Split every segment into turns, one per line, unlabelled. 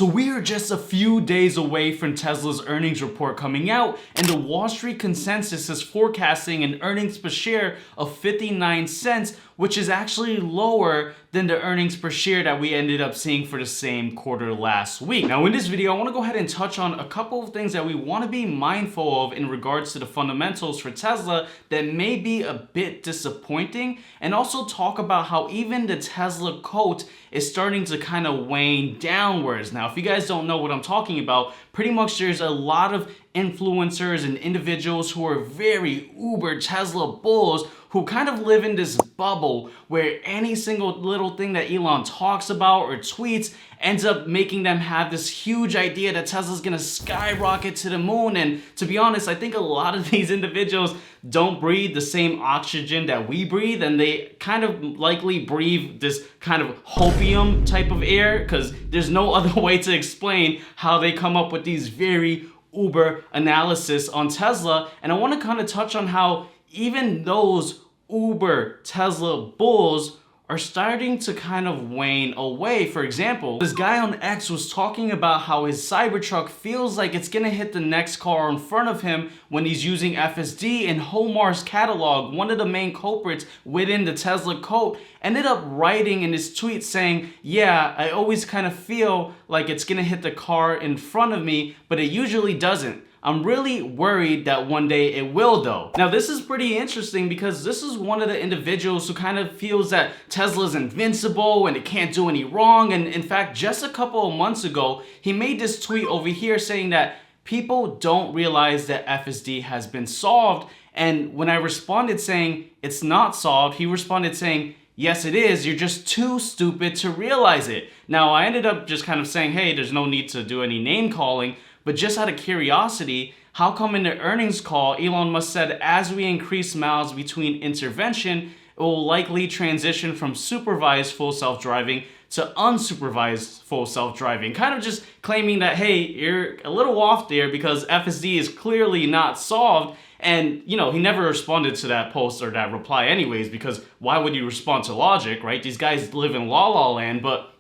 So we are just a few days away from Tesla's earnings report coming out, and the Wall Street consensus is forecasting an earnings per share of 59 cents, which is actually lower than the earnings per share that we ended up seeing for the same quarter last week. Now in this video, I want to go ahead and touch on a couple of things that we want to be mindful of in regards to the fundamentals for Tesla that may be a bit disappointing, and also talk about how even the Tesla coat is starting to kind of wane downwards. Now, if you guys don't know what I'm talking about, pretty much there's a lot of influencers and individuals who are very uber Tesla bulls who kind of live in this bubble where any single little thing that Elon talks about or tweets ends up making them have this huge idea that Tesla's gonna skyrocket to the moon. And to be honest, I think a lot of these individuals don't breathe the same oxygen that we breathe, and they kind of likely breathe this kind of hopium type of air, because there's no other way to explain how they come up with these very uber analysis on Tesla. And I want to kind of touch on how even those uber Tesla bulls are starting to kind of wane away. For example, this guy on X was talking about how his Cybertruck feels like it's gonna hit the next car in front of him when he's using FSD, and Homar's catalog, one of the main culprits within the Tesla code, ended up writing in his tweet saying, yeah, I always kind of feel like it's gonna hit the car in front of me, but it usually doesn't. I'm really worried that one day it will though. Now this is pretty interesting because this is one of the individuals who kind of feels that Tesla's invincible and it can't do any wrong. And in fact, just a couple of months ago, he made this tweet over here saying that people don't realize that FSD has been solved. And when I responded saying it's not solved, he responded saying, yes, it is. You're just too stupid to realize it. Now, I ended up just kind of saying, hey, there's no need to do any name calling. But just out of curiosity, how come in the earnings call, Elon Musk said, as we increase miles between intervention, it will likely transition from supervised full self-driving to unsupervised full self-driving, kind of just claiming that, hey, you're a little off there because FSD is clearly not solved. And, you know, he never responded to that post or that reply anyways, because why would you respond to logic, right? These guys live in la la land. But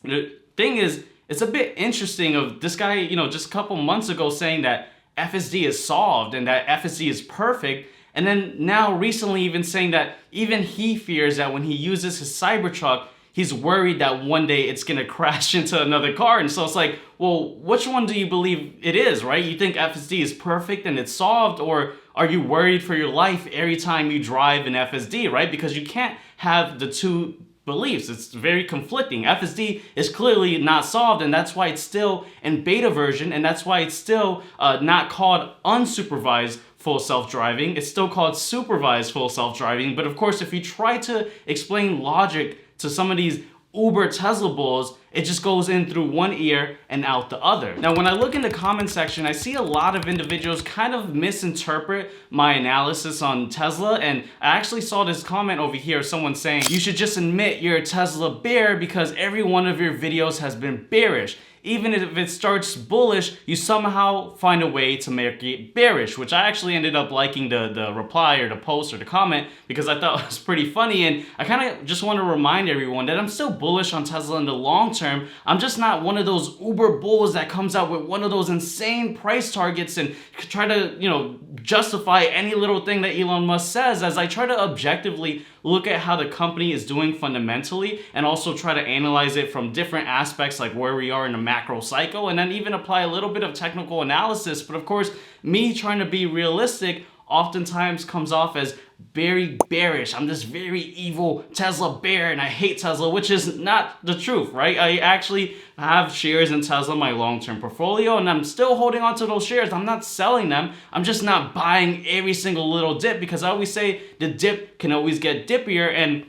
the thing is, it's a bit interesting of this guy, you know, just a couple months ago saying that FSD is solved and that FSD is perfect. And then now recently even saying that even he fears that when he uses his Cybertruck, he's worried that one day it's going to crash into another car. And so it's like, well, which one do you believe it is, right? You think FSD is perfect and it's solved, or are you worried for your life every time you drive an FSD, right? Because you can't have the two beliefs. It's very conflicting. FSD is clearly not solved, and that's why it's still in beta version, and that's why it's still not called unsupervised full self-driving. It's still called supervised full self-driving. But of course, if you try to explain logic to some of these uber Tesla bulls, it just goes in through one ear and out the other. Now, when I look in the comment section, I see a lot of individuals kind of misinterpret my analysis on Tesla. And I actually saw this comment over here, someone saying, you should just admit you're a Tesla bear because every one of your videos has been bearish. Even if it starts bullish, you somehow find a way to make it bearish, which I actually ended up liking the reply or the post or the comment because I thought it was pretty funny. And I kind of just want to remind everyone that I'm still bullish on Tesla in the long term. I'm just not one of those uber bulls that comes out with one of those insane price targets and try to, you know, justify any little thing that Elon Musk says, as I try to objectively look at how the company is doing fundamentally and also try to analyze it from different aspects like where we are in the macro cycle, and then even apply a little bit of technical analysis. But of course, me trying to be realistic oftentimes comes off as very bearish. I'm this very evil Tesla bear and I hate Tesla, which is not the truth, right? I actually have shares in Tesla in my long-term portfolio, and I'm still holding on to those shares. I'm not selling them. I'm just not buying every single little dip, because I always say the dip can always get dippier. And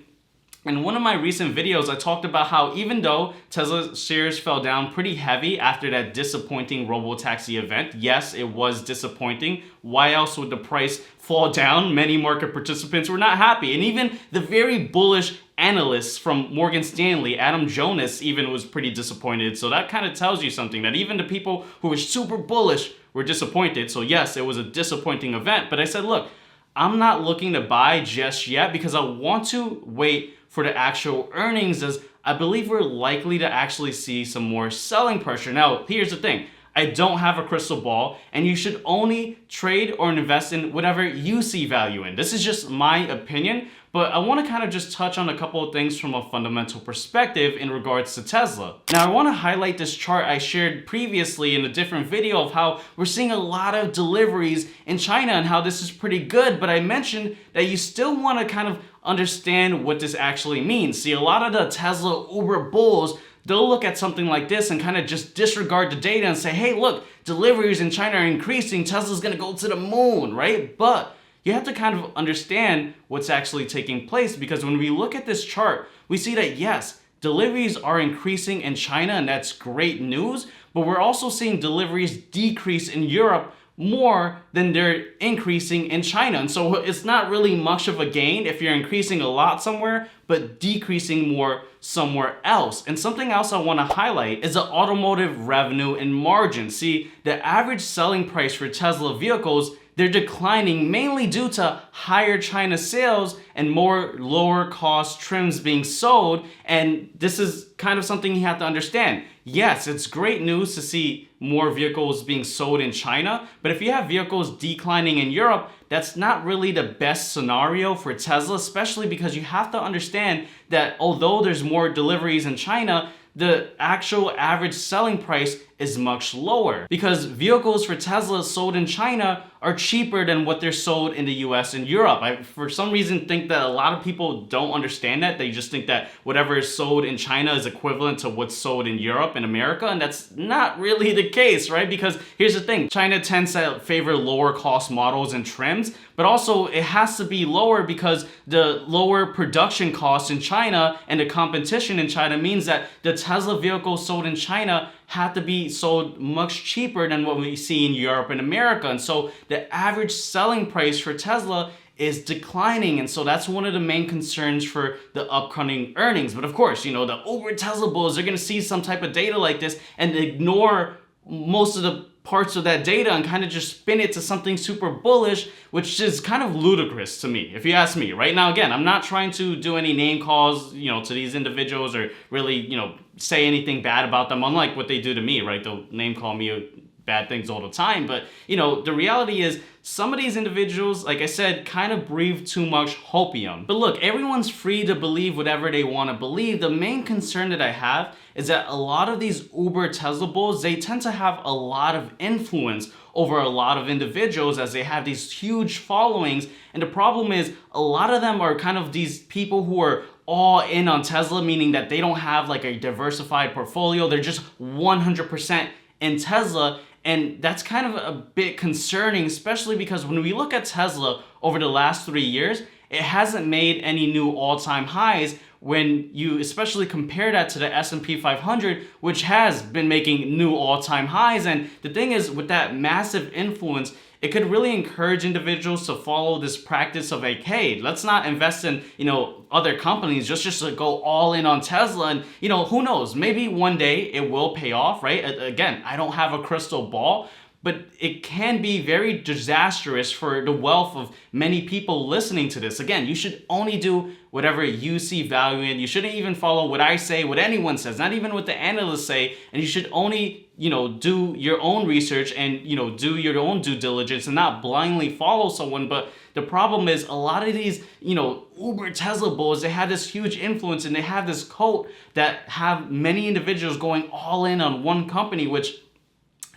in one of my recent videos, I talked about how even though Tesla shares fell down pretty heavy after that disappointing robotaxi event, yes, it was disappointing. Why else would the price fall down? Many market participants were not happy. And even the very bullish analysts from Morgan Stanley, Adam Jonas, even was pretty disappointed. So that kind of tells you something, that even the people who were super bullish were disappointed. So yes, it was a disappointing event. But I said, look, I'm not looking to buy just yet because I want to wait for the actual earnings, as I believe we're likely to actually see some more selling pressure. Now, here's the thing. I don't have a crystal ball, and you should only trade or invest in whatever you see value in. This is just my opinion, but I want to kind of just touch on a couple of things from a fundamental perspective in regards to Tesla. Now, I want to highlight this chart I shared previously in a different video of how we're seeing a lot of deliveries in China and how this is pretty good, but I mentioned that you still want to kind of understand what this actually means. See, a lot of the Tesla Uber bulls, they'll look at something like this and kind of just disregard the data and say, hey, look, deliveries in China are increasing, Tesla's gonna go to the moon, right? But you have to kind of understand what's actually taking place, because when we look at this chart, we see that yes, deliveries are increasing in China, and that's great news, but we're also seeing deliveries decrease in Europe more than they're increasing in China. And so it's not really much of a gain if you're increasing a lot somewhere, but decreasing more somewhere else. And something else I want to highlight is the automotive revenue and margin. See, the average selling price for Tesla vehicles, they're declining mainly due to higher China sales and more lower cost trims being sold. And this is kind of something you have to understand. Yes, it's great news to see more vehicles being sold in China, but if you have vehicles declining in Europe, that's not really the best scenario for Tesla, especially because you have to understand that although there's more deliveries in China, the actual average selling price is much lower, because vehicles for Tesla sold in China are cheaper than what they're sold in the US and Europe. I, for some reason, think that a lot of people don't understand that. They just think that whatever is sold in China is equivalent to what's sold in Europe and America, and that's not really the case, right? Because here's the thing, China tends to favor lower cost models and trims, but also it has to be lower because the lower production costs in China and the competition in China means that the Tesla vehicles sold in China have to be sold much cheaper than what we see in Europe and America. And so the average selling price for Tesla is declining. And so that's one of the main concerns for the upcoming earnings. But of course, you know, the Uber Tesla bulls are going to see some type of data like this and ignore most of the parts of that data and kind of just spin it to something super bullish, which is kind of ludicrous to me, if you ask me. Right now, again, I'm not trying to do any name calls, you know, to these individuals or really, you know, say anything bad about them, unlike what they do to me, right? They'll name call me bad things all the time. But, you know, the reality is some of these individuals, like I said, kind of breathe too much hopium. But look, everyone's free to believe whatever they want to believe. The main concern that I have is that a lot of these Uber Tesla bulls, they tend to have a lot of influence over a lot of individuals as they have these huge followings. And the problem is a lot of them are kind of these people who are all in on Tesla, meaning that they don't have like a diversified portfolio. They're just 100% in Tesla. And that's kind of a bit concerning, especially because when we look at Tesla over the last 3 years, it hasn't made any new all-time highs when you especially compare that to the S&P 500, which has been making new all-time highs. And the thing is, with that massive influence, it could really encourage individuals to follow this practice of like, hey, let's not invest in, you know, other companies, just to go all in on Tesla. And, you know, who knows, maybe one day it will pay off, right? Again, I don't have a crystal ball, but it can be very disastrous for the wealth of many people listening to this. Again, you should only do whatever you see value in. You shouldn't even follow what I say, what anyone says, not even what the analysts say. And you should only, you know, do your own research and, you know, do your own due diligence and not blindly follow someone. But the problem is a lot of these, you know, Uber Tesla bulls, they have this huge influence and they have this cult that have many individuals going all in on one company, which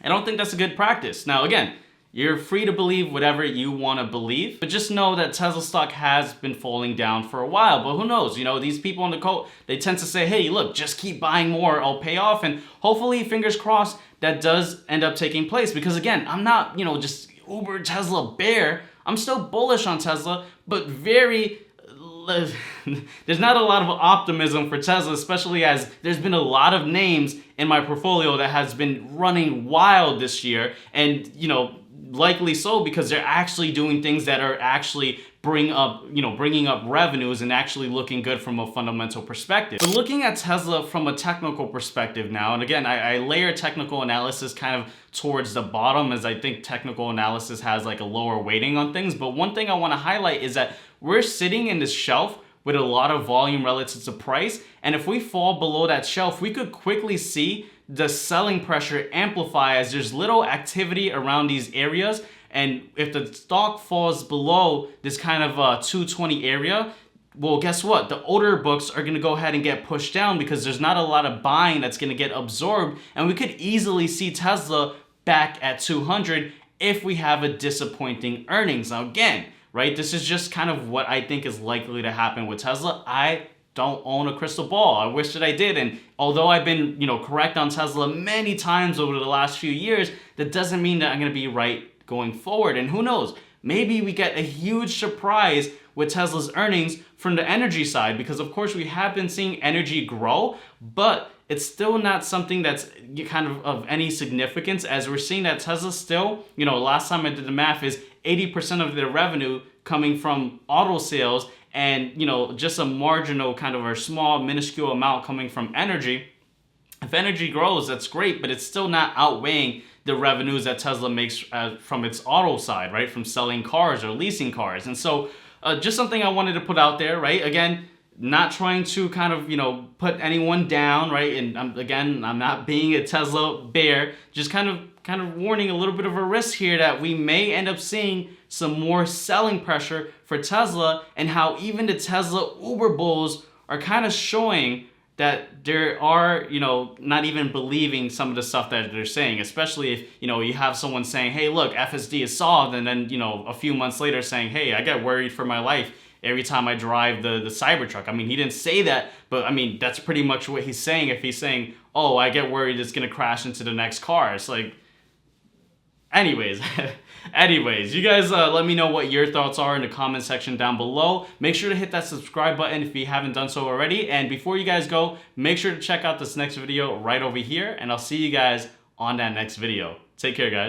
I don't think that's a good practice. Now, again, you're free to believe whatever you want to believe, but just know that Tesla stock has been falling down for a while. But who knows? You know, these people in the cult, they tend to say, hey, look, just keep buying more, I'll pay off. And hopefully, fingers crossed, that does end up taking place. Because again, I'm not, you know, just Uber Tesla bear. I'm still bullish on Tesla, but very there's not a lot of optimism for Tesla, especially as there's been a lot of names in my portfolio that has been running wild this year. And, you know, likely so because they're actually doing things that are actually bringing up revenues and actually looking good from a fundamental perspective. But looking at Tesla from a technical perspective now, and again, I layer technical analysis kind of towards the bottom as I think technical analysis has like a lower weighting on things. But one thing I want to highlight is that we're sitting in this shelf with a lot of volume relative to price. And if we fall below that shelf, we could quickly see the selling pressure amplify as there's little activity around these areas. And if the stock falls below this kind of 220 area, well, guess what? The order books are going to go ahead and get pushed down because there's not a lot of buying that's going to get absorbed. And we could easily see Tesla back at 200 if we have a disappointing earnings. Now, again, right, this is just kind of what I think is likely to happen with Tesla. I don't own a crystal ball. I wish that I did. And although I've been, correct on Tesla many times over the last few years, that doesn't mean that I'm going to be right going forward. And who knows? Maybe we get a huge surprise with Tesla's earnings from the energy side, because of course we have been seeing energy grow, but it's still not something that's kind of any significance, as we're seeing that Tesla still, last time I did the math, is 80% of their revenue coming from auto sales, and just a marginal kind of, or small minuscule amount coming from energy. If energy grows, that's great, but it's still not outweighing the revenues that Tesla makes from its auto side, right? From selling cars or leasing cars. And so just something I wanted to put out there, right? Again, not trying to kind of, put anyone down, right? And I'm not being a Tesla bear, just kind of warning a little bit of a risk here that we may end up seeing some more selling pressure for Tesla, and how even the Tesla Uber bulls are kind of showing that there are, not even believing some of the stuff that they're saying, especially if, you have someone saying, hey, look, FSD is solved, and then, a few months later saying, hey, I get worried for my life every time I drive the Cybertruck. I mean, he didn't say that, but I mean, that's pretty much what he's saying. If he's saying, oh, I get worried it's gonna crash into the next car. It's like, anyways, you guys let me know what your thoughts are in the comment section down below. Make sure to hit that subscribe button if you haven't done so already. And before you guys go, make sure to check out this next video right over here, and I'll see you guys on that next video. Take care, guys.